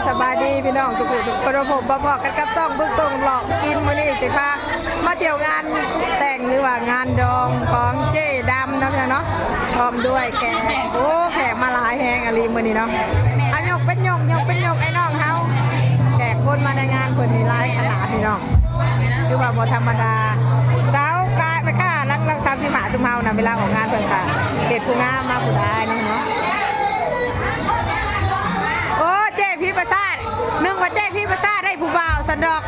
สบายดีพี่น้องทุกคนผมบอกกันกับซ่องบุญส่งหลอกกินมื้อนี้สิพามาเที่ยวงานแต่งหรือว่างานดองของเจ๊ดำนะพี่เนาะพร้อมด้วยแขกโอ้แขกมาหลายแหงอะไรมื้อนี้เนาะยกเป็นยกไอ้น้องเฮาแขกคนมาในงานเพิ่นนี่หลายขนาดพี่น้องคือว่าบ่ธรรมดาสาวกายไปค่ะรัก35ซุมเฮานะเวลาของงานเพิ่นค่ะเขตผู้งามมาผู้ได้เนาะพี่ประสาทนึ่งว่าแจ้พี่ประสาทได้ผู้บ่าวสันดอก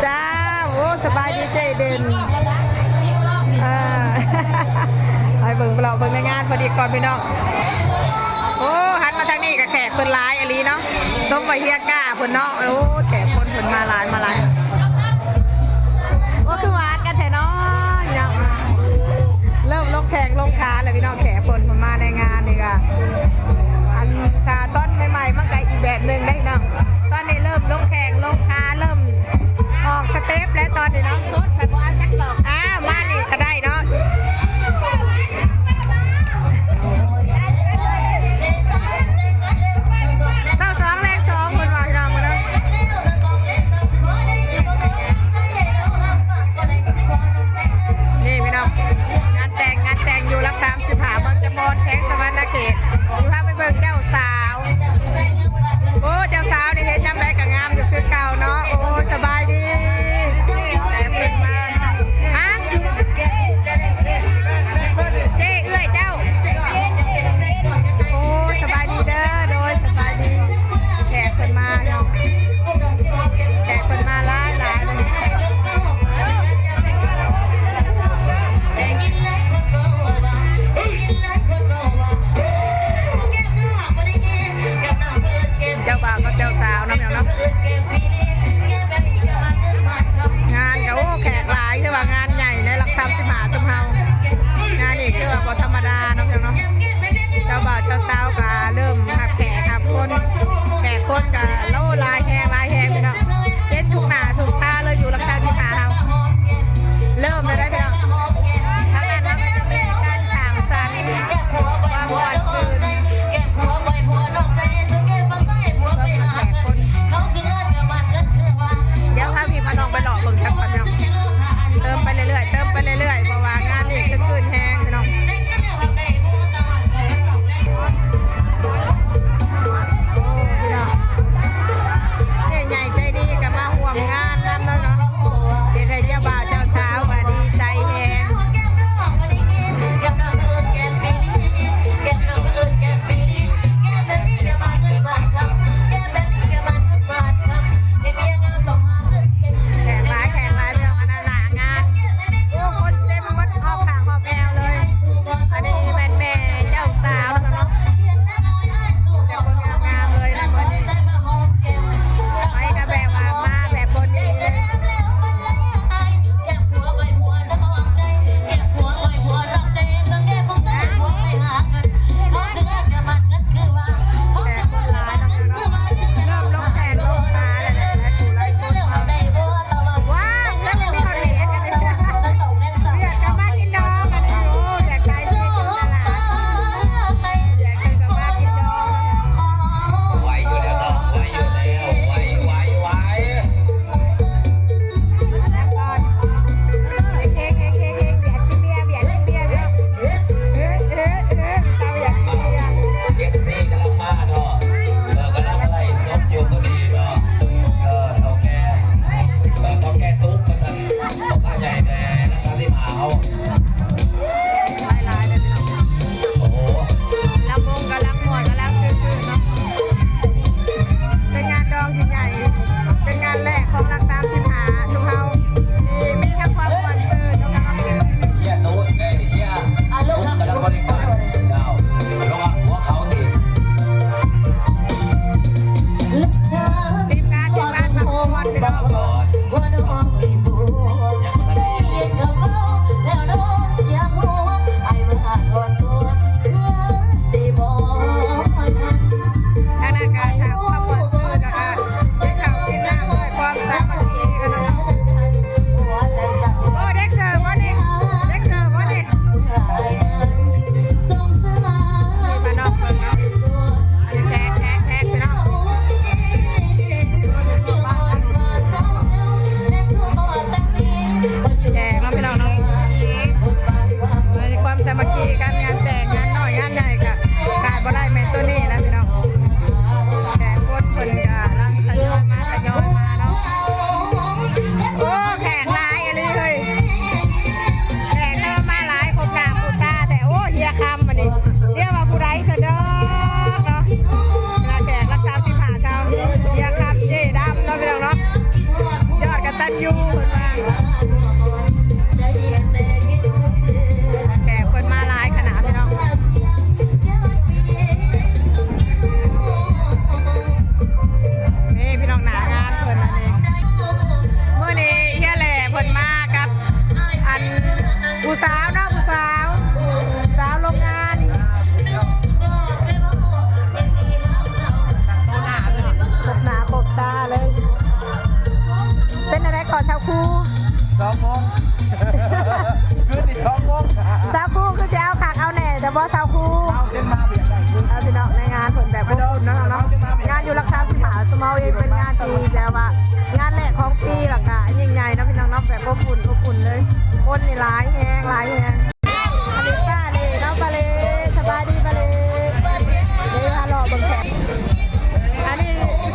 จ้าโอ้สบายดีเจเด่นไปเบิ่งเราเบิ่งในงานพอดีก่อนพี่น้องโอ้หันมาทางนี้กับแขกเพิ่นหลายอลีเนาะส้มไวเฮียก้าเพิ่นเนาะโอ้แขกคนเพิ่นมาหลายโอ้คือหวานกันแท้เนาะเริ่มลงแขกลงขาเลยพี่น้องแขกคนมาในงานนี่ค่ะค่ะตอนใหม่ๆมันก็อีกแบบหนึ่งได้เนาะตอนนี้เริ่มลงแข่งลงขาเริ่มออกสเต็ปแล้วตอนนี้เนาะสุดแบบว่าจักหลอกมานี่ก็ได้เนาะเต้าสองแรงสองคนว่าพี่น้องมาเนาะนี่พี่น้องงานแต่งอยู่รัก35มันจะมอนแข้งสวรรค์นาเขตอยู่ภาพไปเบิ่งเจ้าสาวโอ้เจ้าสาวนี่เห็นยังไงกับงามอยู่คือเก่าเนาะโอ้สบายดีแต่เป็นมาฮะเจ๊เอื้อยเจ้าโอ้สบายดีเด้อโดยสบายดีแขกคนมาเนาะแขกคนมาหลายเลยเจ้าบ่าวกับเจ้าสาวน้ำเนาะงานกับโอ้แขกหลายคือว่างานใหญ่ในหลัก35ซุมเฮางานนี้คือว่าบ่ธรรมดาน้ำเนาะเจ้าบ่าวเจ้าสาวก็เริ่มหักแขกครับคนก็โล่ลายแหงพี่น้องเจ็ดทุกหน้าทุกตาเลยอยู่หลัก35เฮาเริ่มเลยได้พี่น้องทั้งนั้นเราก็จะเป็นการถางสรรค์ความหวานชื่นเดี๋ยวพาพี่พาน้องไปหลอกเบิ่งครับพี่น้องเติมไปเรื่อยเพราะว่างานนี้ขึ้นแห้งพี่น้อง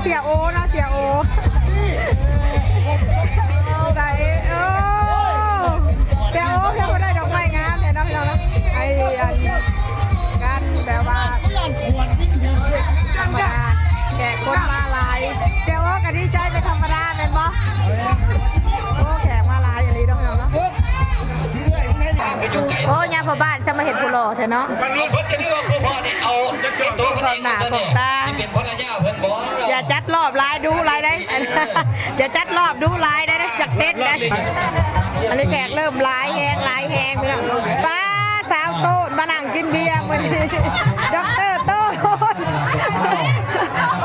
สียโอเนาะเสียโอใส่เสียโอเพื่อนก็ได้ดอกไม้งามเลยเนาะพี่น้องเนาะไอ้กันแบบว่าธรรมดาแขกคนมาลายเสียโอก็ดีใจเป็นธรรมดาเป็นบ่โอ้แขกมาลายอย่างนี้เนาะพี่น้องเนาะโอ้ยาพอบ้านจะมาเห็นผู้หล่อเถอะเนาะ บางคนจะนึกว่าคุณพ่อเนี่ยเอาตัวคนเองมาเนี่ยที่เป็นภรรยาเพิ่นบอก อย่าจัดรอบลายดูลายได้อย่าจัดรอบดูลายได้จากเต้นได้อันนี้แขกเริ่มลายแหงไปแล้วป้าสาวโต้นมานั่งกินเบียร์มื้อนี้ด็อกเตอร์โต้น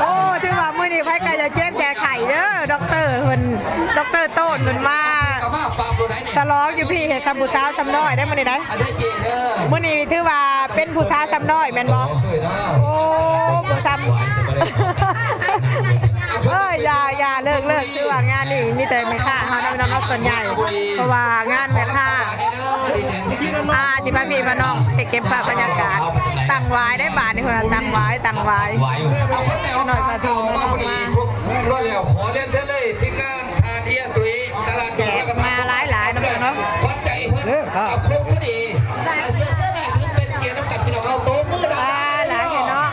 โอ้ถือว่ามื้อนี้ไผก็จะเจ็บแจไข่เด้อด็อกเตอร์โต้นมันมาฉลองอยู่พี่เฮ็ดสำผู้สาวสำน้อยได้มื้อนี้ได้มื้อนี้ถือว่าเป็นผู้สาวสำน้อยแม่นบ่โอ้ผู้สาวอย่าเลิกคือว่างานนี่มีแต่แม่ค้าเฮาน้องๆส่วนใหญ่เพราะว่างานแม่ค้าสิพาพี่มาน้องไปเก็บภาพบรรยากาศตั้งไว้ได้บาทนี่เพิ่นตั้งไว้หน่อยพาพี่น้องมารอแล้วขอเรียนเชิญเลยทีมงานทาเทียตุ้ยตลาดดงแล้วก็มาหลายๆน้องเนาะวัดใจเพิ่นกับครบพอดีเสื้อถือเป็นเกียรติกับพี่น้องเอาโต๊ะมือดังหลายเนาะ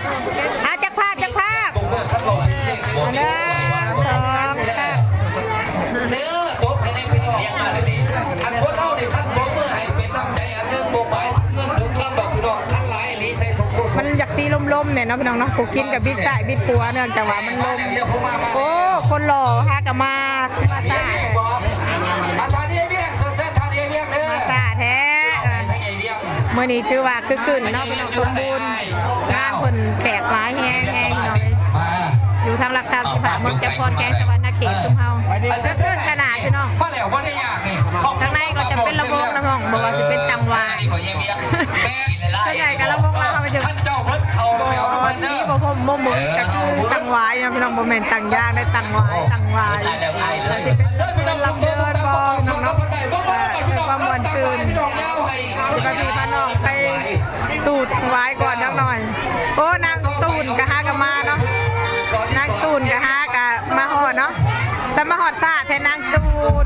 จักภาพ1 2 3เนื้อโต๊ะให้ในพี่น้องมาเลยดิอันคนเฮานี่ขั้นโต๊ะมือให้เป็นน้ำใจอันนึงโต๊ะไปเงินถึงขั้นแบบพี่น้องขั้นหลายลีใส่ถุงมันอยากสีลมๆเนี่ยเนาะพี่น้องเนาะกูกินกับบิดใส่บิดปัวเนื่องจากว่ามันลมโอ้คนหล่อฮะกับมาซ่าทานเอเบียงเส้นทานเอเบียงเด้อมาซ่าแท้เมื่อนี้ชื่อว่าคือขึ้นเนาะพี่น้องสมบูรณ์งานคนแขกหลายแห้งหน่อยอยู่ทางรักษาสุขภาพเมืองจำพรแกงสวรรค์นาเขตชุมเฮาเสื้อขนาดพี่น้องมาแล้วบ่ได้ยากนี่ข้างในก็จะเป็นระบบนะน้องบอกว่าจะเป็นจังหวะส่วนใหญ่ก็ระบบเราเขาจะท่านเจ้าเพิ่นเขาไปเอาเพิ่นเด้อบ่พมบ่หมุนก็คือตังไว้นะพี่น้องบ่แม่นตังยางได้ตังไว้สิเป็นลำเดินบ่น้องเนาะความมวลชื่นสิไปพี่พาน้องไปสู่ตังไว้ก่อนจักหน่อยโอ้นางตูนก็หากันมาเนาะนางตูนก็หากันมาฮอดเนาะสมาฮอดซ่าแท้นางตูน